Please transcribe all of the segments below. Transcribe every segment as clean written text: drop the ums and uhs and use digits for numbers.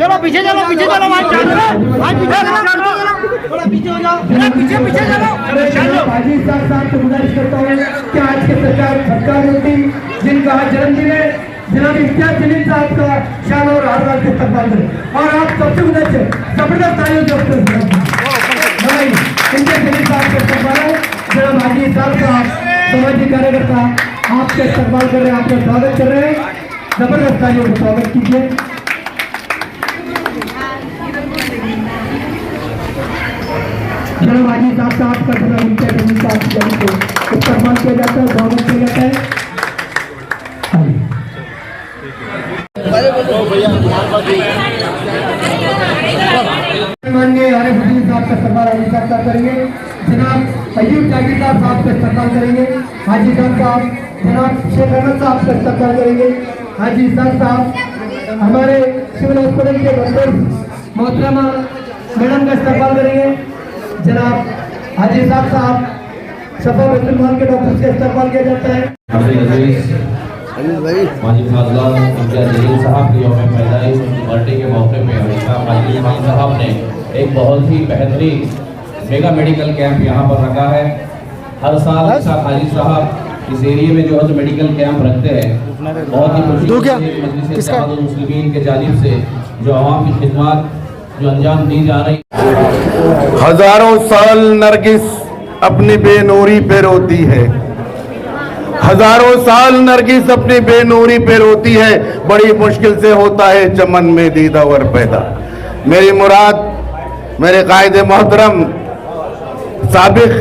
चलो पीछे चलो पीछे चलो पीछे हो जाओ पीछे पीछे चलो। हाजी साहब को गुजारिश करता हूँ कि आज के सरकार होती जिनका आज जन्मदिन है जनाब इम्तियाज जलील साहब का शान और हार के इस्तकबाल करें और आप सबसे गुजारिश है जबरदस्त तालियों से इम्तियाज जलील साहब का इस्तकबाल है। जनाब हाजी साहब का सामाजिक कार्यकर्ता आपका इस्तकबाल कर रहे हैं, आपका स्वागत कर रहे हैं, जबरदस्त तालियों से स्वागत कीजिए। जनाब हाजी साहब का आपका जनाब इम्तियाज जलील साहब को इस्तकबाल किया जाता है, स्वागत किया जाता है। माननीय आरिफ हुसैन साहब का इस्तकबाल हाजी साहब करेंगे, जनाब अयूब जाकिर साहब का इस्तकबाल करेंगे, हाजी साहब जनाब शेख अहमद साहब का इस्तकबाल करेंगे, हाजी साहब हमारे सिविल हॉस्पिटल के डॉक्टर मोहतरमा मैडम का इस्तकबाल करेंगे, जनाब हाजी साहब सफा बैतुल माल के डॉक्टर का इस्तकबाल किया जाता है। माजी फाजला इम्तियाज जलील साहब की यौम पैदाइश उनकी बर्थडे के मौके पर हाजी साहब ने एक बहुत ही बेहतरीन मेगा मेडिकल कैंप यहाँ पर रखा है। हर साल हाजी साहब इस एरिया में जो है मेडिकल कैंप रखते हैं, बहुत ही खुशी मजलिस मुस्लिमीन के जानिब से जो आवाम की खिदमत जो अंजाम दी जा रही। हजारों साल नरगिस अपनी बेनूरी पे रोती है, हजारों साल नरगिस अपनी बेनूरी पे रोती है, बड़ी मुश्किल से होता है चमन में दीदावर पैदा। मेरी मुराद मेरे कायद मोहतरम साबिक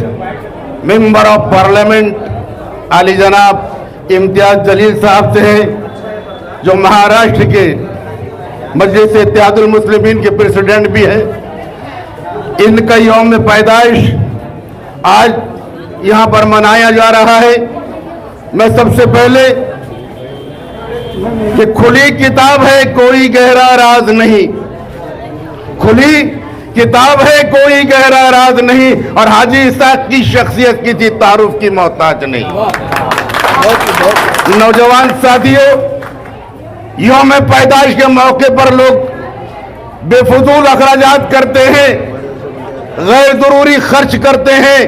मेंबर ऑफ पार्लियामेंट आली जनाब इम्तियाज जलील साहब से है, जो महाराष्ट्र के मजलिस इत्तेहादुल मुस्लिमीन के प्रेसिडेंट भी है। इनका यौम पैदाइश आज यहाँ पर मनाया जा रहा है। मैं सबसे पहले कि खुली किताब है कोई गहरा राज नहीं, खुली किताब है कोई गहरा राज नहीं, और हाजी इसाक की शख्सियत किसी तारुफ की मोहताज नहीं। नौजवान साथियों, यौम पैदाइश के मौके पर लोग बेफजूल अखराजात करते हैं, गैर जरूरी खर्च करते हैं।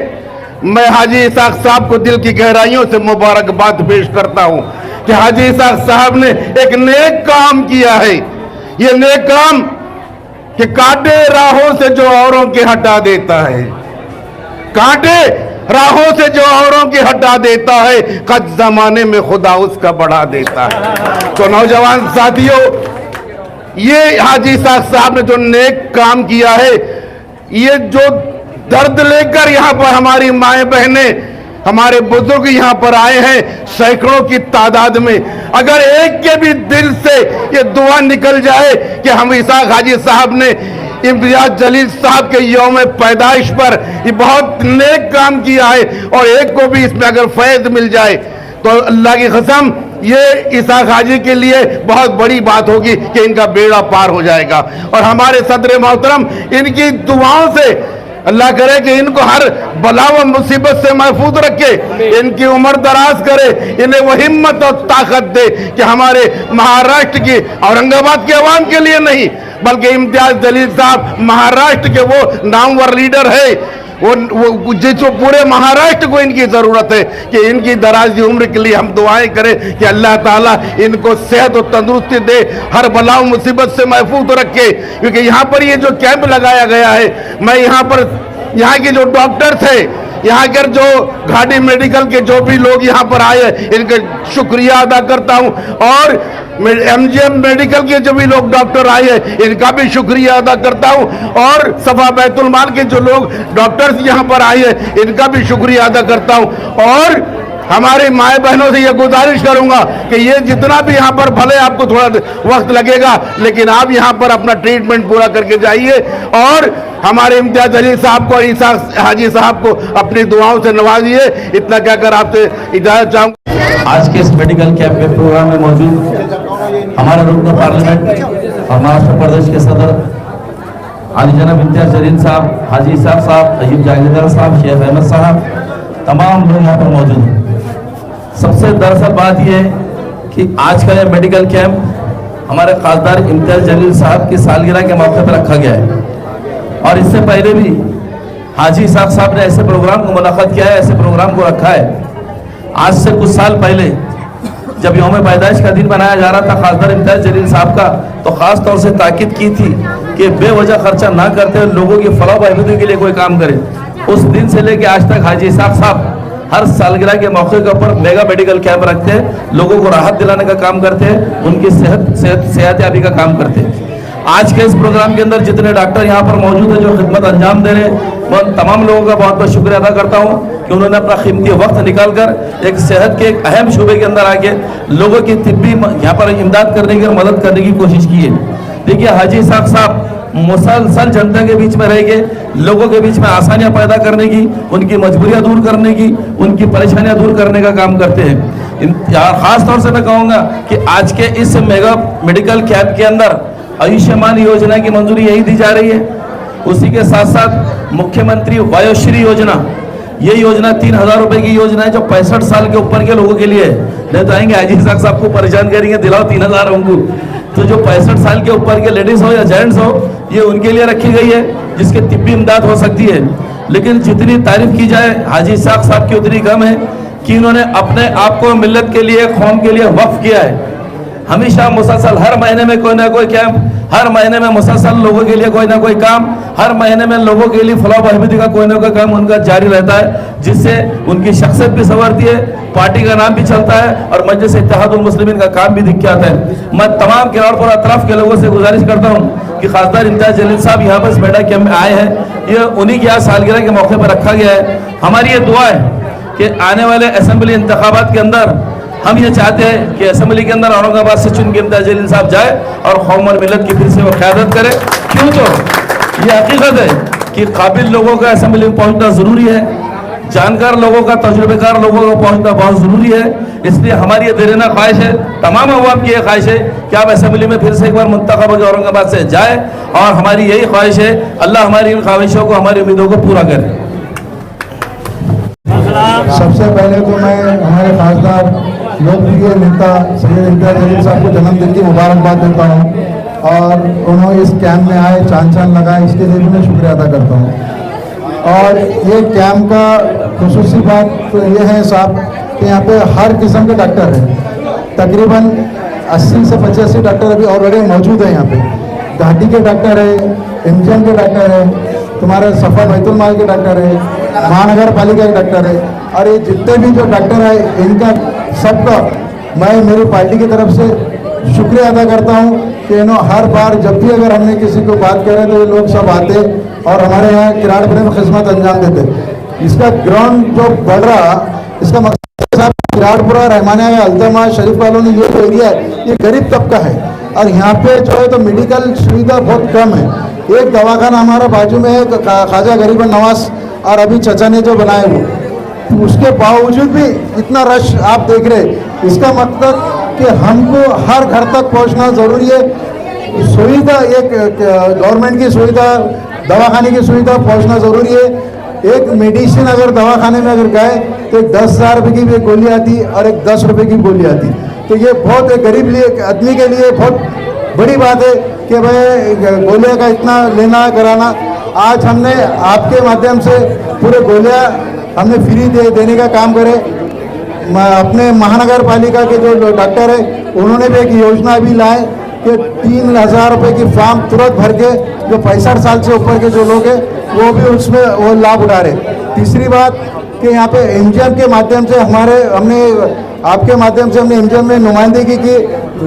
मैं हाजी इसाक साहब को दिल की गहराइयों से मुबारकबाद पेश करता हूं कि हाजी इसाक साहब ने एक नेक काम किया है। ये नेक काम कि कांटे राहों से जो औरों के हटा देता है, कांटे राहों से जो औरों के हटा देता है, कद जमाने में खुदा उसका बढ़ा देता है। तो नौजवान साथियों, ये हाजी इसाक साहब ने जो नेक काम किया है, ये जो दर्द लेकर यहाँ पर हमारी माएं बहनें, हमारे बुजुर्ग यहाँ पर आए हैं सैकड़ों की तादाद में, अगर एक के भी दिल से ये दुआ निकल जाए कि हम इसाक हाजी साहब ने इम्तियाज जलील साहब के यौम पैदाइश पर ये बहुत नेक काम किया है, और एक को भी इसमें अगर फैज़ मिल जाए तो अल्लाह की कसम ये इसाक हाजी के लिए बहुत बड़ी बात होगी कि इनका बेड़ा पार हो जाएगा। और हमारे सदर मोहतरम इनकी दुआओं से अल्लाह करे कि इनको हर बला व मुसीबत से महफूज रखे, इनकी उम्र दराज करे, इन्हें वो हिम्मत और ताकत दे कि हमारे महाराष्ट्र की, औरंगाबाद के अवाम के लिए नहीं बल्कि इम्तियाज जलील साहब महाराष्ट्र के वो नामवर लीडर है, वो जो पूरे महाराष्ट्र को इनकी जरूरत है कि इनकी दराज उम्र के लिए हम दुआएं करें कि अल्लाह ताला इनको सेहत और तंदुरुस्ती दे, हर बला मुसीबत से महफूज रखे। क्योंकि यहाँ पर ये जो कैंप लगाया गया है, मैं यहाँ पर यहाँ के जो डॉक्टर थे, यहाँ के जो घाटी मेडिकल के जो भी लोग यहाँ पर आए, इनका शुक्रिया अदा करता हूँ, और एमजीएम मेडिकल के जो भी लोग डॉक्टर आए हैं इनका भी शुक्रिया अदा करता हूँ, और सफा बैतुल माल के जो लोग डॉक्टर्स यहाँ पर आए हैं इनका भी शुक्रिया अदा करता हूँ। और हमारी माए बहनों से ये गुजारिश करूंगा कि ये जितना भी यहाँ पर, भले आपको थोड़ा वक्त लगेगा लेकिन आप यहाँ पर अपना ट्रीटमेंट पूरा करके जाइए, और हमारे इम्तियाज जलील साहब को और इसाक हाजी साहब को अपनी दुआओं से नवाजिए। इतना कहकर आपसे इजाजत चाहूंगा। आज के इस मेडिकल कैंप में प्रोग्राम में मौजूद हमारे रुकन पार्लियामेंट और महाराष्ट्र प्रदेश के सदर आली जनाब इम्तियाज जलील साहब, हाजी इसाक साहब, अय्यूब जागीरदार साहब, शेख अहमद साहब, तमाम लोग यहाँ पर मौजूद हैं। सबसे दरअसल बात यह है कि आज का यह मेडिकल कैंप हमारे खासदार इम्तियाज जलील साहब की सालगिरह के मौके पर रखा गया है, और इससे पहले भी हाजी इसाक साहब ने ऐसे प्रोग्राम को मुनाक़द किया है, ऐसे प्रोग्राम को रखा है। आज से कुछ साल पहले जब यौम पैदाइश का दिन बनाया जा रहा था खासदार इम्तियाज जलील साहब का, तो ख़ास तौर से ताकीद की थी कि बेवजह खर्चा ना करते हुए लोगों की फलाह बहबूदी के लिए कोई काम करे। उस दिन से लेकर आज तक हाजी इसाक साहब हर सालगिरह के मौके के ऊपर मेगा मेडिकल कैंप रखते हैं, लोगों को राहत दिलाने का काम करते हैं, उनकी सेहतयाबी का काम करते हैं। आज के इस प्रोग्राम के अंदर जितने डॉक्टर यहाँ पर मौजूद हैं जो खिदमत अंजाम दे रहे हैं, मैं तमाम लोगों का बहुत बहुत शुक्रिया अदा करता हूँ कि उन्होंने अपना कीमती वक्त निकालकर एक सेहत के एक अहम शूबे के अंदर आके लोगों की तिब्बी यहाँ पर इमदाद करने की और मदद करने की कोशिश की है। देखिए हाजी इसाक साहब मुसलसल जनता के बीच में रह के लोगों के बीच में आसानियां पैदा करने की, उनकी मजबूरियां दूर करने की, उनकी परेशानियां दूर करने का काम करते हैं। खास तौर से मैं कहूँगा कि आज के इस मेगा मेडिकल कैंप के अंदर आयुष्मान योजना की मंजूरी यही दी जा रही है। उसी के साथ साथ मुख्यमंत्री वयोश्री योजना, ये योजना 3,000 रुपए की योजना है जो 65 साल के ऊपर के लोगों के लिए है। नहीं तो आएंगे हाजी इसाक साहब को परेशान करेंगे, दिलाओ 3,000 हमको। तो जो 65 साल के ऊपर के लेडीज हो या जेंट्स हो, ये उनके लिए रखी गई है जिसके तिब्बी इमदाद हो सकती है। लेकिन जितनी तारीफ की जाए हाजी इसाक साहब की उतनी कम है कि इन्होंने अपने आप को मिल्लत के लिए, कौम के लिए वक्फ किया है। हमेशा मुसलसल हर महीने में कोई ना कोई कैंप, हर महीने में मुसलसल लोगों के लिए कोई ना कोई काम, हर महीने में लोगों के लिए फलाह बहबूदी का कोई ना कोई काम उनका जारी रहता है, जिससे उनकी शख्सियत भी संवरती है, पार्टी का नाम भी चलता है और मजलिस इत्तेहादुल मुस्लिमीन का काम भी दिख के आता है। मैं तमाम किरार अतराफ के लोगों से गुजारिश करता हूँ कि खासदार इम्तियाज जलील साहब यहाँ पर इस मेडिकल कैंप में आए हैं, ये उन्हीं की आज सालगिरह के मौके पर रखा गया है। हमारी ये दुआ है कि आने वाले असेंबली इंतखाबात के अंदर हम ये चाहते हैं कि असेंबली के अंदर औरंगाबाद से चुन के इम्तियाज जलील साहब जाए और कौम और मिलत की फिर से वो क़यादत करे। क्यों, तो ये हकीकत है कि काबिल लोगों का असेंबली में पहुंचना ज़रूरी है, जानकार लोगों का, तजुर्बेकार लोगों का पहुंचना बहुत ज़रूरी है। इसलिए हमारी ये दिलना ख्वाहिश है, तमाम अवाम की ये ख्वाहिश है कि आप असेंबली में फिर से एक बार मुंतखब होकर औरंगाबाद से जाए, और हमारी यही ख्वाहिश है अल्लाह हमारी इन ख्वाहिशों को, हमारी उम्मीदों को पूरा करे। सबसे पहले तो मैं हमारे खासदार लोकप्रिय नेता सैयद इम्तियाज जलील साहब को जन्मदिन की मुबारकबाद देता हूँ, और उन्होंने इस कैंप में आए, चांद लगाए, इसके लिए भी मैं शुक्रिया अदा करता हूँ। और ये कैंप का खुसूसी बात तो ये है साहब कि यहाँ पे हर किस्म के डॉक्टर हैं, तकरीबन 80 से 85 डॉक्टर अभी ऑलरेडी मौजूद है यहाँ पे। घाटी के डॉक्टर है, इंजन के डॉक्टर है, तुम्हारे सफा बैतुल माल के डॉक्टर है, महानगर पालिका के डॉक्टर है, और ये जितने भी जो डॉक्टर है इनका सबका मैं मेरी पार्टी की तरफ से शुक्रिया अदा करता हूँ कि हर बार जब भी अगर हमने किसी को बात करें तो ये लोग सब आते और हमारे यहाँ किराड़पुरे में खिदमत अंजाम देते। इसका ग्राउंड जो बढ़ रहा, इसका मकसद साहब किराड़पुरा, रहमानिया या अल्तमा शरीफ वालों ने ये जो एरिया है ये गरीब तबका है, और यहाँ पे जो है तो मेडिकल सुविधा बहुत कम है। एक दवाखाना हमारा बाजू में है, ख्वाजा गरीब नवाज, और अभी चचा ने जो बनाए वो, उसके बावजूद भी इतना रश आप देख रहे। इसका मतलब कि हमको हर घर तक पहुंचना ज़रूरी है। सुविधा, एक गवर्नमेंट की सुविधा, दवाखाने की सुविधा पहुंचना ज़रूरी है। एक मेडिसिन अगर दवाखाने में अगर गए तो एक 10,000 रुपये की भी एक गोली आती और एक 10 रुपये की गोली आती, तो ये बहुत एक गरीब लिए आदमी के लिए बहुत बड़ी बात है कि भाई गोलियां का इतना लेना कराना। आज हमने आपके माध्यम से पूरे गोलियां हमने फ्री देने का काम करे। अपने महानगर पालिका के जो डॉक्टर है उन्होंने भी एक योजना भी लाए कि 3,000 रुपये की फॉर्म तुरंत भर के जो 65 साल से ऊपर के जो लोग हैं वो भी उसमें वो लाभ उठा रहे। तीसरी बात कि यहाँ पे एमजीएम के माध्यम से हमने आपके माध्यम से हमने एमजीएम में नुमाइंदगी की।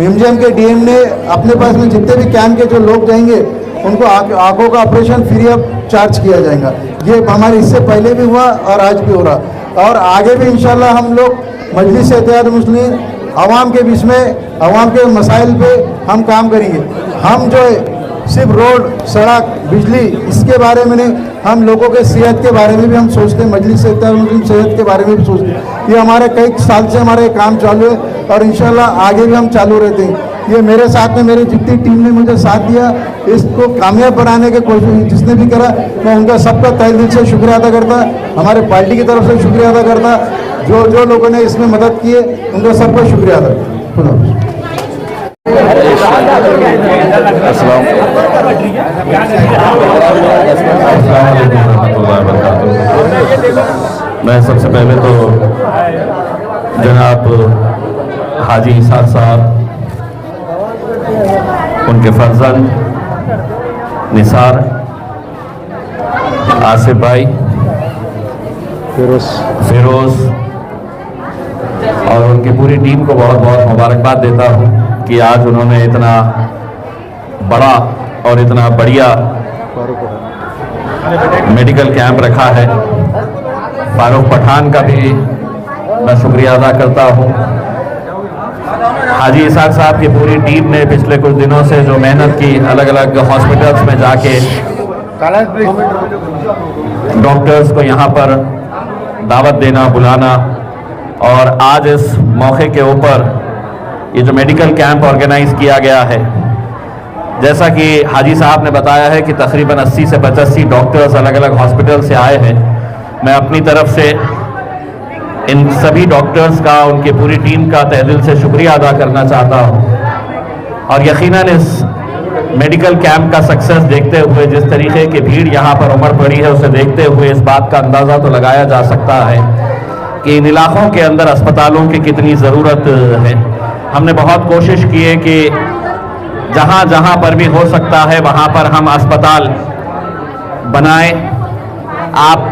एमजीएम के डीएम ने अपने पास में जितने भी कैंप के जो लोग जाएंगे उनको आंखों का ऑपरेशन फ्री ऑफ चार्ज किया जाएगा। ये हमारे इससे पहले भी हुआ और आज भी हो रहा, और आगे भी इंशाल्लाह हम लोग मजलिस इत्तेहादुल मुस्लिमीन आवाम के बीच में, आवाम के मसाइल पे हम काम करेंगे। हम जो है सिर्फ रोड, सड़क, बिजली इसके बारे में नहीं, हम लोगों के सेहत के बारे में भी हम सोचते हैं। मजलिस इत्तेहादुल मुस्लिमीन सेहत के बारे में भी सोचते हैं। ये हमारे कई साल से हमारे काम चालू है और इंशाल्लाह आगे भी हम चालू रहते हैं। ये मेरे साथ में मेरी जितनी टीम ने मुझे साथ दिया, इसको कामयाब बनाने के कोशिश जिसने भी करा, मैं उनका सबका तहे दिल से शुक्रिया अदा करता, हमारे पार्टी की तरफ से शुक्रिया अदा करता, जो लोगों ने इसमें मदद की है उनका सबका शुक्रिया अदा करता। मैं सबसे पहले तो जनाब हाजी इसाक साहब, उनके फर्जंद निसार, आसिफ भाई, फिरोज और उनकी पूरी टीम को बहुत बहुत मुबारकबाद देता हूँ कि आज उन्होंने इतना बड़ा और इतना बढ़िया मेडिकल कैंप रखा है। फारूक पठान का भी मैं शुक्रिया अदा करता हूँ। हाजी इसाक साहब की पूरी टीम ने पिछले कुछ दिनों से जो मेहनत की, अलग अलग हॉस्पिटल्स में जाके डॉक्टर्स को यहाँ पर दावत देना, बुलाना, और आज इस मौके के ऊपर ये जो मेडिकल कैंप ऑर्गेनाइज किया गया है, जैसा कि हाजी साहब ने बताया है कि तकरीबन 80 से 85 डॉक्टर्स अलग अलग हॉस्पिटल से आए हैं। मैं अपनी तरफ से इन सभी डॉक्टर्स का, उनकी पूरी टीम का तहे दिल से शुक्रिया अदा करना चाहता हूँ। और यकीनन इस मेडिकल कैंप का सक्सेस देखते हुए, जिस तरीके की भीड़ यहाँ पर उमड़ पड़ी है, उसे देखते हुए इस बात का अंदाज़ा तो लगाया जा सकता है कि इन इलाकों के अंदर अस्पतालों की कितनी ज़रूरत है। हमने बहुत कोशिश की है कि जहाँ जहाँ पर भी हो सकता है वहाँ पर हम अस्पताल बनाएं। आप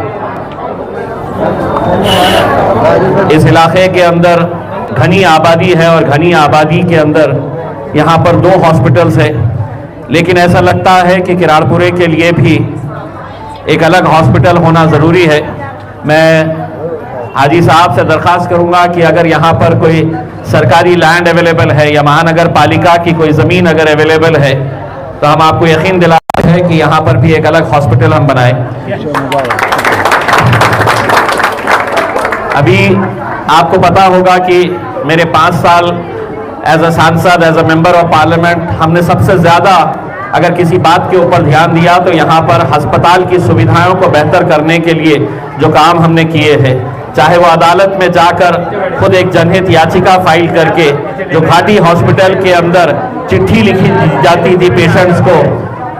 इस इलाके के अंदर घनी आबादी है और घनी आबादी के अंदर यहाँ पर 2 हॉस्पिटल्स हैं, लेकिन ऐसा लगता है कि किराड़पुरे के लिए भी एक अलग हॉस्पिटल होना ज़रूरी है। मैं हाजी साहब से दरख्वास्त करूंगा कि अगर यहाँ पर कोई सरकारी लैंड अवेलेबल है या महानगर पालिका की कोई ज़मीन अगर अवेलेबल है तो हम आपको यकीन दिलाते हैं कि यहाँ पर भी एक अलग हॉस्पिटल हम बनाएं। अभी आपको पता होगा कि मेरे 5 साल एज अ सांसद, as a member of parliament, हमने सबसे ज़्यादा अगर किसी बात के ऊपर ध्यान दिया तो यहाँ पर अस्पताल की सुविधाओं को बेहतर करने के लिए जो काम हमने किए हैं, चाहे वो अदालत में जाकर खुद एक जनहित याचिका फाइल करके जो घाटी हॉस्पिटल के अंदर चिट्ठी लिखी जाती थी पेशेंट्स को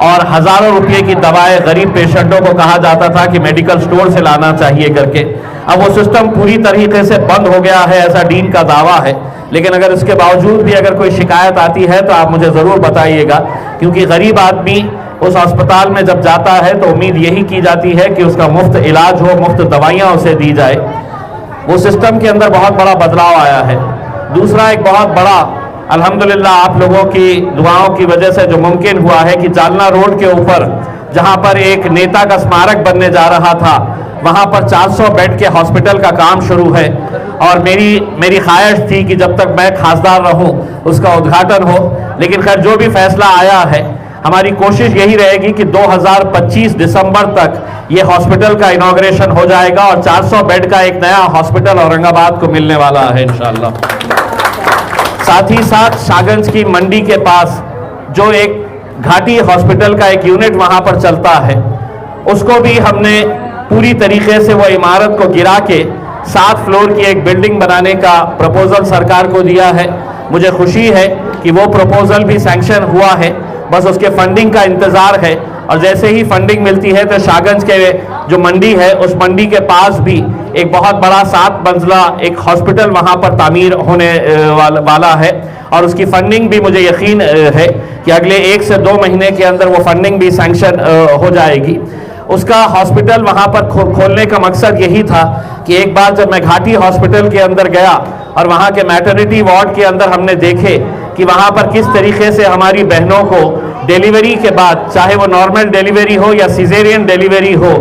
और हज़ारों रुपये की दवाएं गरीब पेशेंटों को कहा जाता था कि मेडिकल स्टोर से लाना चाहिए करके, अब वो सिस्टम पूरी तरीके से बंद हो गया है, ऐसा डीन का दावा है। लेकिन अगर इसके बावजूद भी अगर कोई शिकायत आती है तो आप मुझे ज़रूर बताइएगा, क्योंकि गरीब आदमी उस अस्पताल में जब जाता है तो उम्मीद यही की जाती है कि उसका मुफ्त इलाज हो, मुफ्त दवाइयाँ उसे दी जाए। वो सिस्टम के अंदर बहुत बड़ा बदलाव आया है। दूसरा एक बहुत बड़ा अल्हम्दुलिल्लाह आप लोगों की दुआओं की वजह से जो मुमकिन हुआ है कि जालना रोड के ऊपर जहां पर एक नेता का स्मारक बनने जा रहा था, वहां पर 400 बेड के हॉस्पिटल का काम शुरू है और मेरी ख्वाहिश थी कि जब तक मैं खासदार रहूं उसका उद्घाटन हो। लेकिन खैर जो भी फैसला आया है, हमारी कोशिश यही रहेगी कि 2025 दिसंबर तक ये हॉस्पिटल का इनॉग्रेशन हो जाएगा और 400 बेड का एक नया हॉस्पिटल औरंगाबाद को मिलने वाला है इंशाअल्लाह। साथ ही साथ शाहगंज की मंडी के पास जो एक घाटी हॉस्पिटल का एक यूनिट वहां पर चलता है, उसको भी हमने पूरी तरीके से वो इमारत को गिरा के 7 फ्लोर की एक बिल्डिंग बनाने का प्रपोजल सरकार को दिया है। मुझे खुशी है कि वो प्रपोजल भी सैंक्शन हुआ है, बस उसके फंडिंग का इंतज़ार है और जैसे ही फंडिंग मिलती है तो शाहगंज के जो मंडी है उस मंडी के पास भी एक बहुत बड़ा 7 मंजिला एक हॉस्पिटल वहां पर तामीर होने वाला है और उसकी फंडिंग भी मुझे यकीन है कि अगले 1 से 2 महीने के अंदर वो फंडिंग भी सैंक्शन हो जाएगी। उसका हॉस्पिटल वहां पर खोलने का मकसद यही था कि एक बार जब मैं घाटी हॉस्पिटल के अंदर गया और वहां के मैटरनिटी वार्ड के अंदर हमने देखे कि वहां पर किस तरीके से हमारी बहनों को डिलीवरी के बाद, चाहे वो नॉर्मल डिलीवरी हो या सिजेरियन डिलीवरी हो,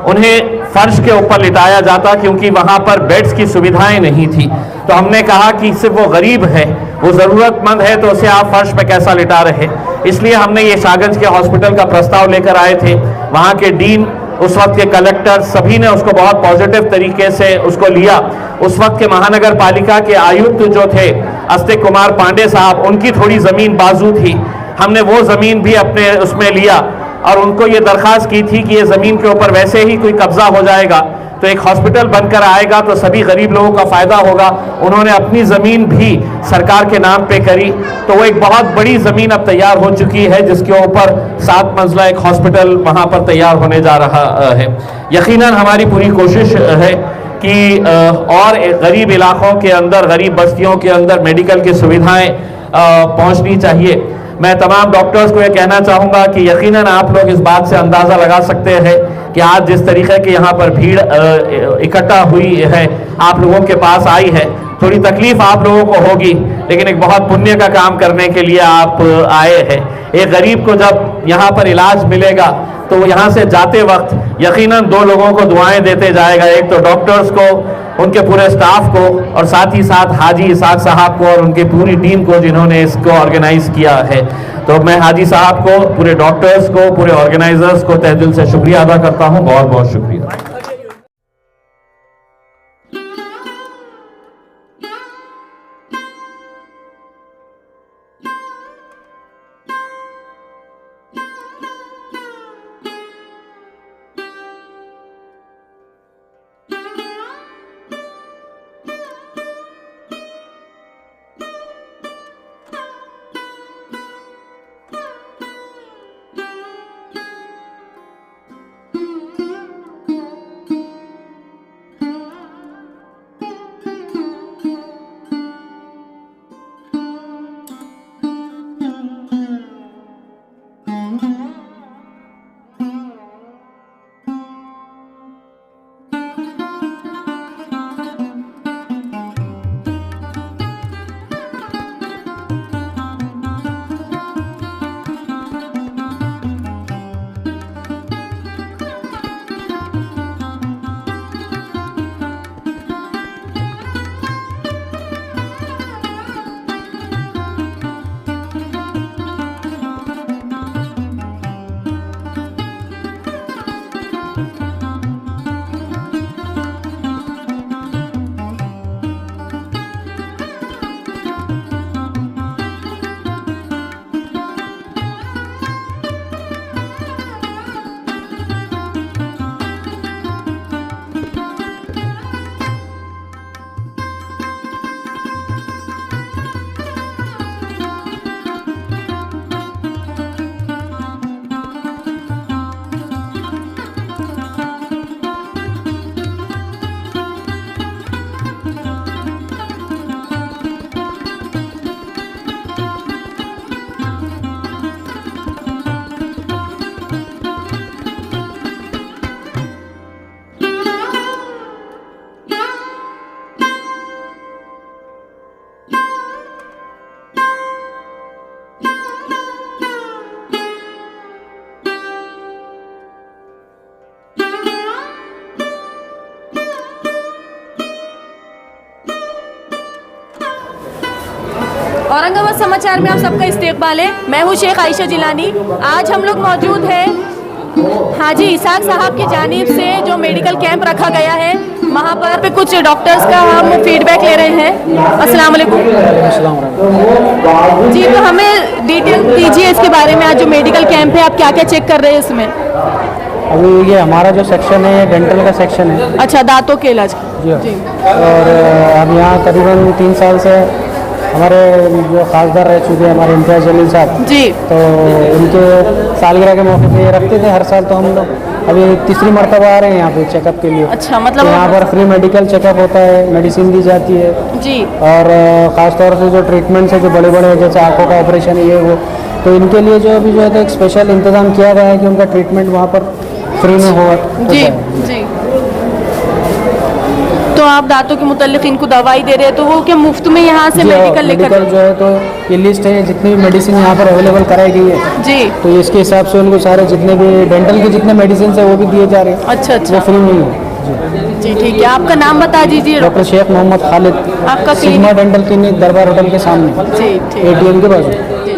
उन्हें फर्श के ऊपर लिटाया जाता क्योंकि वहां पर बेड्स की सुविधाएं नहीं थी। तो हमने कहा कि सिर्फ वो गरीब है, वो ज़रूरतमंद है, तो उसे आप फर्श पे कैसा लिटा रहे। इसलिए हमने ये शाहगंज के हॉस्पिटल का प्रस्ताव लेकर आए थे। वहाँ के डीन, उस वक्त के कलेक्टर, सभी ने उसको बहुत पॉजिटिव तरीके से उसको लिया। उस वक्त के महानगर पालिका के आयुक्त जो थे अस्तिक कुमार पांडे साहब, उनकी थोड़ी ज़मीन बाजू थी, हमने वो ज़मीन भी अपने उसमें लिया और उनको ये दरख्वास्त की थी कि ये ज़मीन के ऊपर वैसे ही कोई कब्ज़ा हो जाएगा तो एक हॉस्पिटल बनकर आएगा तो सभी गरीब लोगों का फ़ायदा होगा। उन्होंने अपनी ज़मीन भी सरकार के नाम पे करी, तो वो एक बहुत बड़ी ज़मीन अब तैयार हो चुकी है जिसके ऊपर 7 मंजिला एक हॉस्पिटल वहाँ पर तैयार होने जा रहा है। यकीनन हमारी पूरी कोशिश है कि और गरीब इलाकों के अंदर, गरीब बस्तियों के अंदर मेडिकल की सुविधाएं पहुंचनी चाहिए। मैं तमाम डॉक्टर्स को ये कहना चाहूँगा कि यकीनन आप लोग इस बात से अंदाज़ा लगा सकते हैं कि आज जिस तरीके की यहाँ पर भीड़ इकट्ठा हुई है, आप लोगों के पास आई है, थोड़ी तकलीफ आप लोगों को होगी, लेकिन एक बहुत पुण्य का काम करने के लिए आप आए हैं। एक गरीब को जब यहाँ पर इलाज मिलेगा तो वो यहाँ से जाते वक्त यकीनन 2 लोगों को दुआएं देते जाएगा, एक तो डॉक्टर्स को, उनके पूरे स्टाफ को, और साथ ही साथ हाजी इसाक साहब को और उनकी पूरी टीम को जिन्होंने इसको ऑर्गेनाइज किया है। तो मैं हाजी साहब को, पूरे डॉक्टर्स को, पूरे ऑर्गेनाइजर्स को तहे दिल से शुक्रिया अदा करता हूँ। बहुत बहुत शुक्रिया। औरंगाबाद समाचार में आप सबका इस्तेकबाल है। मैं हूँ शेख आयशा जिलानी। आज हम लोग मौजूद हैं हाजी इसाक साहब की जानिब से जो मेडिकल कैंप रखा गया है, वहाँ पर कुछ डॉक्टर्स का हम फीडबैक ले रहे हैं। अस्सलाम वालेकुम जी, तो हमें डिटेल दीजिए इसके बारे में। आज जो मेडिकल कैंप है, आप क्या क्या चेक कर रहे हैं इसमें? अभी ये हमारा जो सेक्शन है, डेंटल का सेक्शन है। अच्छा, दांतों के इलाज जी। और अब यहाँ करीबन 3 साल से हमारे जो खासदार रह चुके हैं हमारे इम्तियाज़ जलील साहब जी, तो उनके सालगिरह के मौके पे रखते थे हर साल। तो हम लोग अभी 3री मरतबा आ रहे हैं यहाँ पे चेकअप के लिए। अच्छा, मतलब तो यहाँ पर फ्री मेडिकल चेकअप होता है, मेडिसिन दी जाती है जी। और ख़ासतौर से जो ट्रीटमेंट्स है जो बड़े बड़े जैसे आँखों का ऑपरेशन है ये वो, तो इनके लिए जो अभी जो है तो एक स्पेशल इंतज़ाम किया गया है कि उनका ट्रीटमेंट वहाँ पर फ्री में हो जी जी। तो आप दांतों के मुताल्लिक इनको दवाई दे रहे हैं, तो वो क्या मुफ्त में यहाँ से मेडिकल लेकर? जो है तो ये लिस्ट है जितनी भी मेडिसिन यहाँ पर अवेलेबल कराई गई है जी, तो इसके हिसाब से उनको सारे जितने भी डेंटल के जितने मेडिसिन है वो भी दिए जा रहे हैं। अच्छा अच्छा, वो फ्री में ही है जी। ठीक है, आपका नाम बता दीजिए। डॉक्टर शेख मोहम्मद खालिद, आपका सिग्मा डेंटल क्लिनिक दरबार होटल के सामने जी, ठीक ATM के बाजू।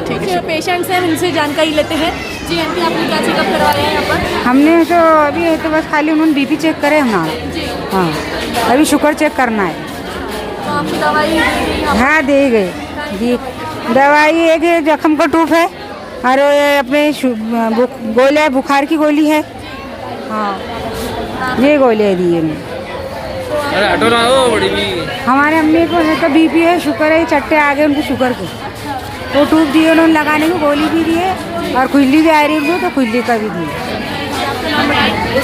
ठीक है। पेशेंट्स हैं, इनसे जानकारी लेते हैं। जी आंटी, आपने क्या चेकअप करवा रहे हैं यहाँ पर? हमने तो अभी तो बस खाली उन्होंने BP चेक करे हमारा। जी। हाँ, अभी शुगर चेक करना है। तो आपको दवाई दी गई यहाँ पर? हाँ दी गई दी दवाई एक ये जख्म का टूप है और ये अपने गोली बुखार की गोली है। हाँ ये गोलियाँ दी है हमारे अम्मी को है तो बीपी है, शुगर है, चट्टे आ गए उनको शुगर के, वो टूप दिए उन्होंने लगाने को, गोली भी दी है और खुजली भी आ रही है उनको तो खुजली का भी दी है।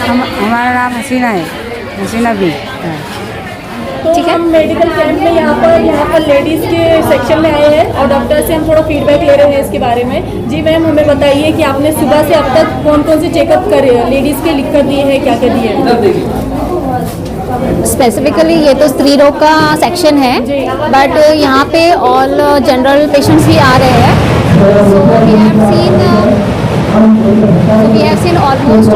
हमारा नाम हसीना है, हसीना भी। तो हम मेडिकल कैंप में यहाँ पर लेडीज़ के सेक्शन में आए हैं और डॉक्टर से हम थोड़ा फीडबैक ले रहे हैं इसके बारे में। जी मैम, हमें बताइए कि आपने सुबह से अब तक कौन कौन से चेकअप करे, लेडीज़ के लिख कर दिए हैं, क्या क्या दिए हैं? स्पेसिफिकली ये तो स्त्री रोग का सेक्शन है, बट यहाँ पे ऑल जनरल पेशेंट्स भी आ रहे हैं। We have seen almost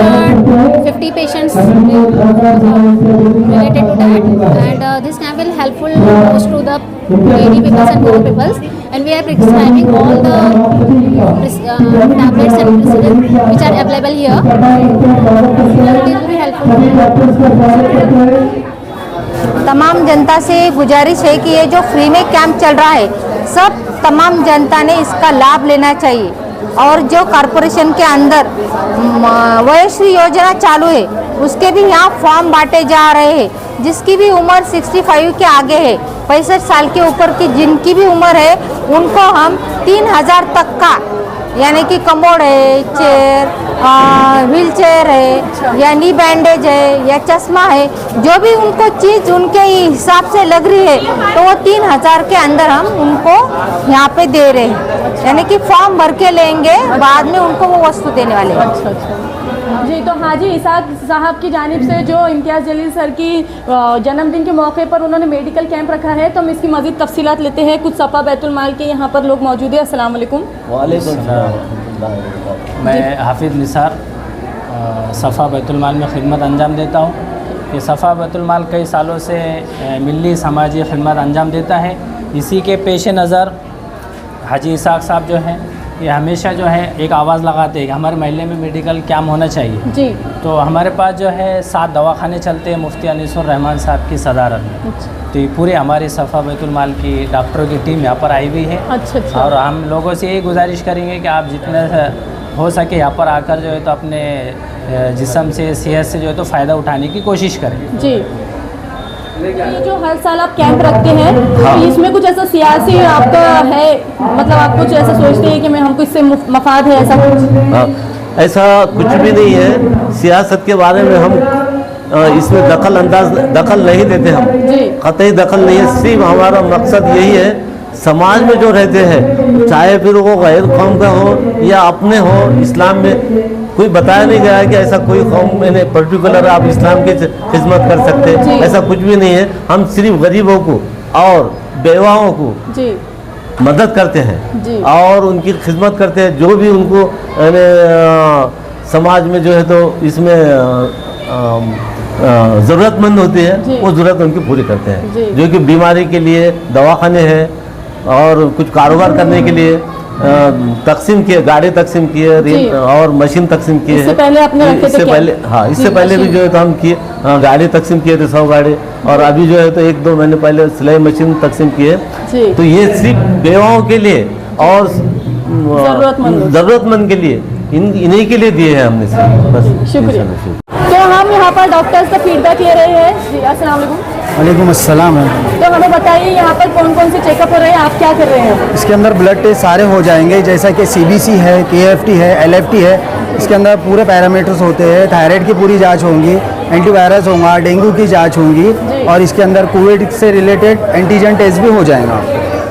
50 patients related to that, and this camp will helpful most to the lady peoples and girl peoples, and we are prescribing all the tablets and medicines which are available here. It will be helpful. तमाम जनता से गुजारिश है कि ये जो free में camp चल रहा है, सब तमाम जनता ने इसका लाभ लेना चाहिए। और जो कॉरपोरेशन के अंदर वयश्री योजना चालू है, उसके भी यहाँ फॉर्म बांटे जा रहे हैं। जिसकी भी उम्र 65 के आगे है, 65 साल के ऊपर की जिनकी भी उम्र है, उनको हम 3000 तक का, यानी कि कमोड है, चेयर, व्हील चेयर है, या नी बैंडेज है, या चश्मा है, जो भी उनको चीज़ उनके हिसाब से लग रही है, तो वो 3000 के अंदर हम उनको यहाँ पे दे रहे हैं। यानी कि फॉर्म भर के लेंगे, बाद में उनको वो वस्तु देने वाले हैं। अच्छा। जी, तो हाजी इसाक साहब की जानिब से जो इम्तियाज़ जलील सर की जन्मदिन के मौके पर उन्होंने मेडिकल कैंप रखा है, तो हम इसकी मज़ीद तफसीलात लेते हैं। कुछ सफ़ा बैतुल माल के यहाँ पर लोग मौजूद हैं। अस्सलाम वालेकुम। वालेकुम सलाम। मैं हाफिज़ निसार सफ़ा बैतुल माल में ख़िदमत अंजाम देता हूँ। ये सफ़ा बैतुल माल कई सालों से मिली समाजी खिदमत अंजाम देता है। इसी के पेश नज़र हाजी इसाक साहब जो हैं, ये हमेशा जो है एक आवाज़ लगाते हैं कि हमारे महल्ले में मेडिकल कैंप होना चाहिए। जी। तो हमारे पास जो है 7 दवाखाने चलते हैं मुफ्ती अनीसुर रहमान साहब की सदारत में। तो ये पूरे हमारे सफ़ा बैतुल माल की डॉक्टरों की टीम यहाँ पर आई हुई है। अच्छा। और हम लोगों से यही गुजारिश करेंगे कि आप जितना हो सके यहाँ पर आकर जो है तो अपने जिस्म से, सेहत से जो है तो फ़ायदा उठाने की कोशिश करें। जी। ये जो हर साल आप कैंप रखते हैं, हाँ। तो इसमें कुछ ऐसा सियासी आपका है, मतलब आप कुछ ऐसा सोचते हैं कि मैं हमको इससे मफाद है, ऐसा कुछ? हाँ, ऐसा कुछ भी नहीं है। सियासत के बारे में हम इसमें दखल नहीं देते, हम कतई दखल नहीं है। सिर्फ हमारा मकसद यही है, समाज में जो रहते हैं, चाहे फिर वो गैर कौम का हो या अपने हो, इस्लाम में कोई बताया नहीं गया है कि ऐसा कोई कौम मैंने पर्टिकुलर आप इस्लाम की खिदमत कर सकते, ऐसा कुछ भी नहीं है। हम सिर्फ गरीबों को और बेवाओं को मदद करते हैं और उनकी खिदमत करते हैं। जो भी उनको समाज में जो है तो इसमें ज़रूरतमंद होती है, वो ज़रूरत उनकी पूरी करते हैं। जो कि बीमारी के लिए दवाखाने हैं और कुछ कारोबार करने के लिए तकसीम किए, गाड़ी तकसीम किए और मशीन तकसीम किए। इससे पहले आपने रखे थे? इससे पहले, हाँ, इससे पहले भी जो है तो हम किए, गाड़ी तकसीम किए थे 100 गाड़ी, और अभी जो है तो 1-2 महीने पहले सिलाई मशीन तकसीम किए। तो ये सिर्फ बेवाओं के लिए और ज़रूरतमंद के लिए, इन्हीं के लिए दिए हैं हमने बस। शुक्रिया। तो हम यहाँ पर डॉक्टर्स का फीडबैक ले रहे हैं। जी, अस्सलाम वालेकुम। वालेकुम अस्सलाम। तो हमें बताइए यहाँ पर कौन कौन से चेकअप हो रहे हैं, आप क्या कर रहे हैं? इसके अंदर ब्लड टेस्ट सारे हो जाएंगे, जैसा कि CBC है, KFT है, LFT है। इसके अंदर पूरे पैरामीटर्स होते हैं। थायराइड की पूरी जांच होंगी, एंटीवायरस होगा, डेंगू की जांच होंगी, और इसके अंदर कोविड से रिलेटेड एंटीजन टेस्ट भी हो जाएगा।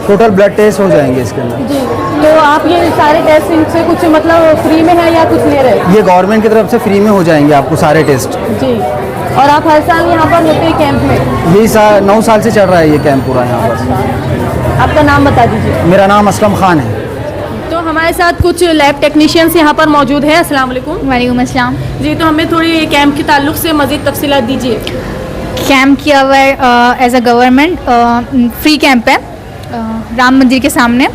टोटल ब्लड टेस्ट हो जाएंगे इसके अंदर। जी। तो आप ये सारे टेस्ट इनसे कुछ मतलब फ्री में है या कुछ ले रहे हैं? ये गवर्नमेंट की तरफ से फ्री में हो जाएंगे आपको सारे टेस्ट। जी। और आप हर साल यहाँ पर होते हैं कैंप में? यही 9 साल से चल रहा है ये कैंप पूरा यहाँ पर। आपका नाम बता दीजिए। मेरा नाम असलम खान है। तो हमारे साथ कुछ लैब टेक्नीशियंस यहाँ पर मौजूद है। अस्सलाम वालेकुम। वालेकुम अस्सलाम। जी, तो हमें थोड़ी कैंप के ताल्लुक से मज़ीद तफसीलात दीजिए। कैंप किया हुआ है as a government free camp है राम मंदिर के सामने,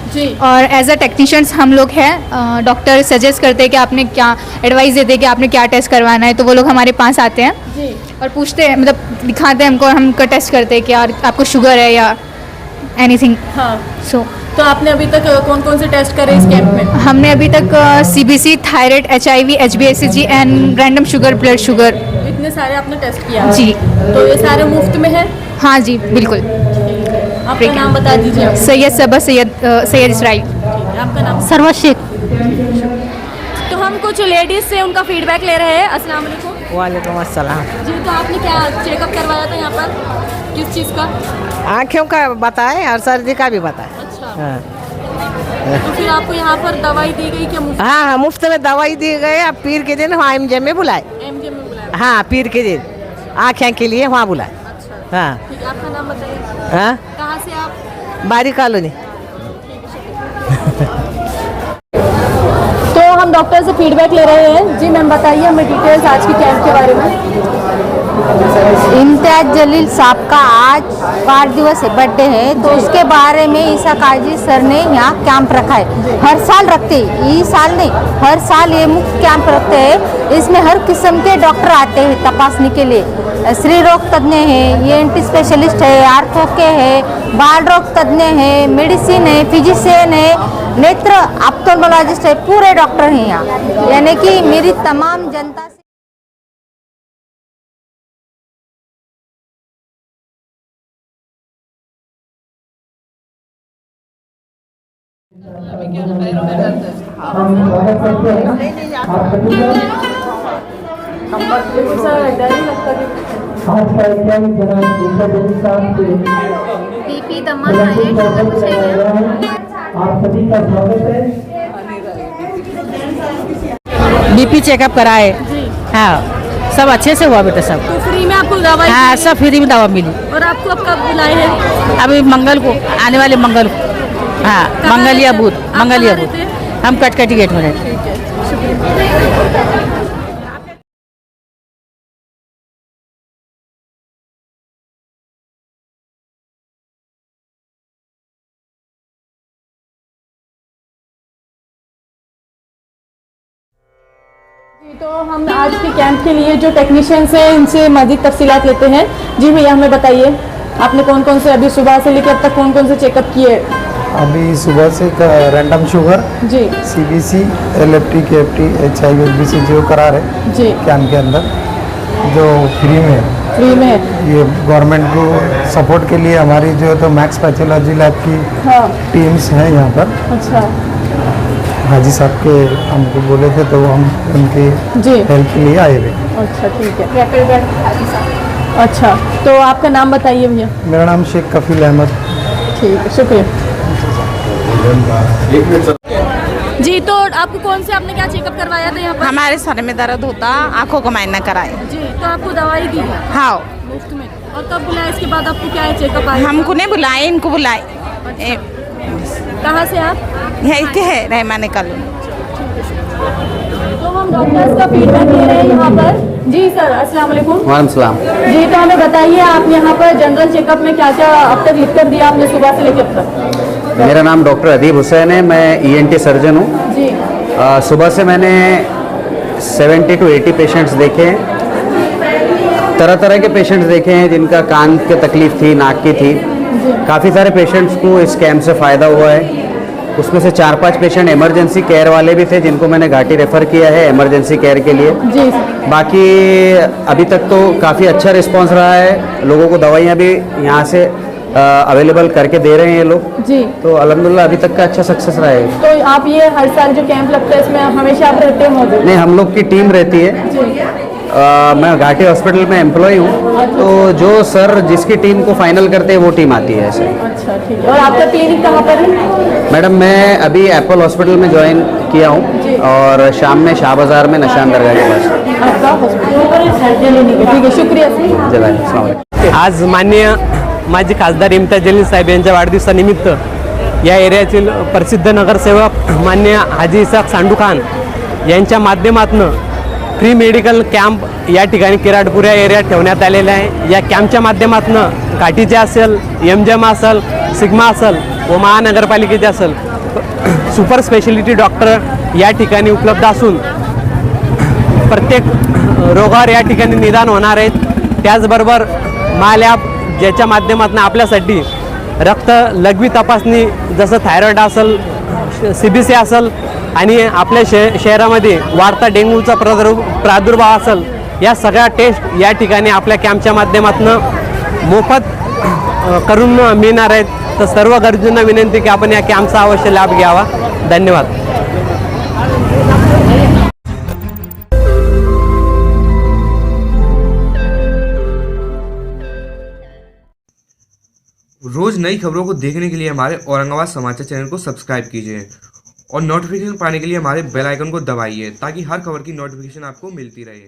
और एज अ टेक्नीशियंस हम लोग हैं। डॉक्टर सजेस्ट करते हैं कि आपने क्या एडवाइस देते हैं कि आपने क्या टेस्ट करवाना है, तो वो लोग हमारे पास आते हैं। और पूछते हैं, मतलब दिखाते हैं हमको, हमका टेस्ट करते हैं कि यार आपको शुगर है या एनीथिंग। हाँ, सो तो आपने अभी तक कौन कौन से टेस्ट करे इस कैंप में? हमने अभी तक CBC, thyroid, HIV, HbA1c and random sugar, blood sugar. इतने सारे आपने टेस्ट किया है? जी। तो ये सारे मुफ्त में है? हाँ जी, बिल्कुल। आपका नाम बता दीजिए आप। सैयद सबा, सैयद इसराइल। आपका नाम? सर्वर शेख। तो हम कुछ लेडीज से उनका फीडबैक ले रहे हैं। अस्सलाम वालेकुम। वालेकुम अस्सलाम। जी, तो आपने क्या चेकअप करवाया था यहाँ पर? किस चीज़ का? आँखों का बताए और सर्दी का भी बताए। अच्छा। हाँ तो फिर आपको यहाँ पर दवाई दी गई क्या मुफ्त? हाँ, मुफ्त में दवाई दी गई। अब पीर के दिन वहाँ MJ में बुलाए। MJ में बुलाया? हाँ, पीर के दिन आँखें के लिए वहाँ बुलाए। अच्छा। हाँ। ठीक है, आपका नाम बताइए। हाँ, कहाँ से आप? बारी कॉलोनी। तो हम डॉक्टर से फीडबैक ले रहे हैं। जी मैम, बताइए हमें डिटेल्स आज के कैंप के बारे में। इम्तियाज जलील साहब का आज 5 दिवस बर्थडे है, तो उसके बारे में ईसा काजी सर ने यहाँ कैंप रखा है। हर साल रखते हैं, ये साल नहीं, हर साल ये मुफ्त कैंप रखते हैं। इसमें हर किस्म के डॉक्टर आते हैं तपासने के लिए। स्त्री रोग तज्ञ है, ENT स्पेशलिस्ट है, आर्थो के है, बाल रोग तज्ञ है, मेडिसिन है, फिजिशियन है, नेत्र ऑप्थेल्मोलॉजिस्ट है, पूरे डॉक्टर हैं यहाँ। यानी कि मेरी तमाम जनता से हम स्वागत करते हैं आप सभी का। आज का इत्यादि जनाब इम्तियाज जलील साहब से BP आप सभी का स्वागत है। BP चेकअप कराए। हाँ, सब अच्छे से हुआ बेटा सब। तो फ्री में आपको दवाई? हाँ, सब फ्री में दवा मिली। और आपको अब कब बुलाए हैं? अभी मंगल को, आने वाले मंगल को। हाँ, मंगल या बुध, मंगल या बुध। हम कटकटी गेट में रहते हैं। जी, तो हम आज के कैंप के लिए जो टेक्नीशियंस हैं इनसे मज़ीद तफसीलात लेते हैं। जी भैया, हमें बताइए आपने कौन कौन से अभी सुबह से लेकर अब तक कौन कौन से चेकअप किए? अभी सुबह से रैंडम शुगर जी, CBC, LFT, KFT, HIV, HbA1c जो करा रहे जी, कैंप के अंदर, जो फ्री में है। फ्री में है? ये गवर्नमेंट को सपोर्ट के लिए हमारी जो है तो मैक्स पैथोलॉजी लैब की हाँ। टीम्स हैं यहाँ पर। अच्छा। हाजी साहब के हमको बोले थे तो हम उनके जी, हेल्प के लिए आए हुए। अच्छा, ठीक है। अच्छा, तो आपका नाम बताइए भैया। मेरा नाम शेख कफील अहमद। ठीक है, शुक्रिया। जी, तो आपको कौन से आपने क्या चेकअप करवाया था यहाँ पर? हमारे सर में दर्द होता, आँखों का मायना कराए। जी, तो आपको दवाई दी है हाँ, मुफ्त में? और कब बुलाया इसके बाद आपको क्या है चेकअप आया? हमको नहीं बुलाए, इनको बुलाए। कहाँ से आप? यही के है रहमाने कॉलोनी। तो हम डॉक्टर्स का फीडबैक ले रहे हैं यहाँ पर। जी सर, अस्सलाम वालेकुम। वालेकुम सलाम। जी, तो हमें बताइए आप यहाँ पर जनरल चेकअप में क्या क्या अब तक लिख कर दिया आपने सुबह से लेकर अब तक? मेरा नाम डॉक्टर अदीब हुसैन है, मैं ENT सर्जन हूँ। जी, सुबह से मैंने 70 to 80 पेशेंट्स देखे हैं। तरह तरह के पेशेंट्स देखे हैं, जिनका कान की तकलीफ़ थी, नाक की थी। काफ़ी सारे पेशेंट्स को इस कैंप से फ़ायदा हुआ है। उसमें से 4-5 पेशेंट इमरजेंसी केयर वाले भी थे, जिनको मैंने घाटी रेफ़र किया है इमरजेंसी केयर के लिए। जी। बाकी अभी तक तो काफ़ी अच्छा रिस्पांस रहा है। लोगों को दवाइयाँ भी यहाँ से अवेलेबल करके दे रहे हैं ये लोग। जी, तो अल्हम्दुलिल्लाह अभी तक का अच्छा सक्सेस रहा है। तो आप ये हर साल जो कैंप लगता है इसमें हमेशा आप रहते हैं मौजूद? नहीं, हम लोग की टीम रहती है। जी, मैं घाटी हॉस्पिटल में एम्प्लॉय हूँ, तो जो सर जिसकी टीम को फाइनल करते हैं वो टीम आती है ऐसे। अच्छा, ठीक है। और आपका क्लिनिक कहाँ पर है? मैडम, मैं अभी एप्पल हॉस्पिटल में ज्वाइन किया हूँ और शाम में शाह बाज़ार में निशान दरगाह के पास। आपका हॉस्पिटल? ठीक है, शुक्रिया। जय अस्सलाम वालेकुम। आज माननीय माजी खासदार इम्तियाज जलील साहेब यांच्या वाढदिवसानिमित्त या एरियातील प्रसिद्ध नगरसेवक माननीय हाजी इसाक सांडू खान यांच्या माध्यमातून फ्री मेडिकल कॅम्प या ठिकाणी किराडपूर या एरियात ठेवण्यात आलेला आहे। या कॅम्पच्या माध्यमातून घाटीचे असेल, MGM असेल, सिग्मा असेल व महानगरपालिकेचे असेल सुपर स्पेशलिटी डॉक्टर या ठिकाणी उपलब्ध असून प्रत्येक रोगावर या ठिकाणी निदान होणार आहेत। त्याचबरोबर मालॅब ज्याच्या माध्यमातून आपल्यासाठी रक्त लघवी तपासणी जसं थायरॉइड असेल, CBC असेल आणि आपल्या शहरामध्ये वाढता डेंग्यूचा प्रादुर्भाव असेल, या सगळ्या टेस्ट या ठिकाणी आपल्या कॅम्पच्या माध्यमातून मोफत करून मिळणार आहेत। तर सर्व गरजूंना विनंती की आपण या कॅम्पचा अवश्य लाभ घ्यावा। धन्यवाद। रोज नई खबरों को देखने के लिए हमारे औरंगाबाद समाचार चैनल को सब्सक्राइब कीजिए और नोटिफिकेशन पाने के लिए हमारे बेल आइकन को दबाइए ताकि हर खबर की नोटिफिकेशन आपको मिलती रहे।